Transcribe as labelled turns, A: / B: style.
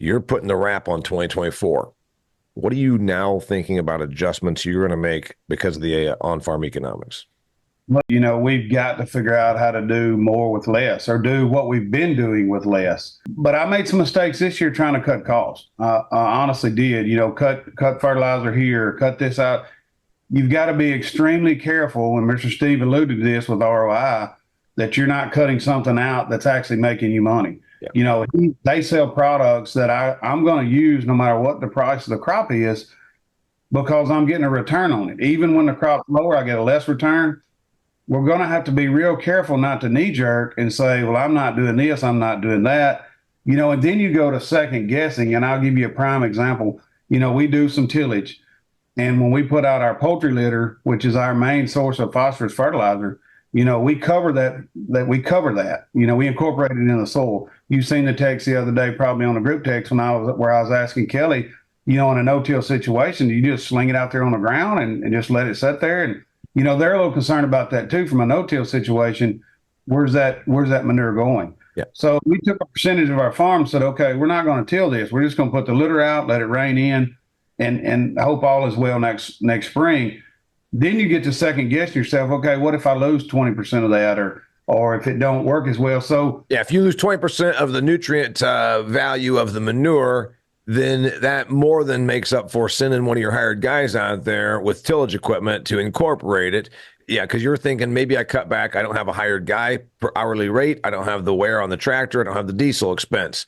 A: You're putting the wrap on 2024. What are you now thinking about adjustments you're going to make because of the on-farm economics?
B: Well, we've got to figure out how to do more with less or do what we've been doing with less. But I made some mistakes this year trying to cut costs. I honestly did, cut fertilizer here, cut this out. You've got to be extremely careful, and Mr. Steve alluded to this with ROI, that you're not cutting something out that's actually making you money.
A: Yeah.
B: They sell products that I'm going to use no matter what the price of the crop is because I'm getting a return on it. Even when the crop's lower, I get a less return. We're going to have to be real careful not to knee jerk and say, well, I'm not doing this, I'm not doing that. And then you go to second guessing. And I'll give you a prime example. We do some tillage. And when we put out our poultry litter, which is our main source of phosphorus fertilizer, we cover that. We incorporate it in the soil. You've seen the text the other day, probably on the group text where I was asking Kelly, in a no-till situation, you just sling it out there on the ground and just let it sit there. And they're a little concerned about that too. From a no-till situation, where's that manure going?
A: Yeah.
B: So we took a percentage of our farm and said, okay, we're not going to till this. We're just going to put the litter out, let it rain in, and hope all is well next spring. Then you get to second guess yourself. Okay, what if I lose 20% of that, or if it don't work as well? So
A: yeah, if you lose 20% of the nutrient value of the manure, then that more than makes up for sending one of your hired guys out there with tillage equipment to incorporate it. Yeah, because you're thinking maybe I cut back. I don't have a hired guy per hourly rate. I don't have the wear on the tractor. I don't have the diesel expense.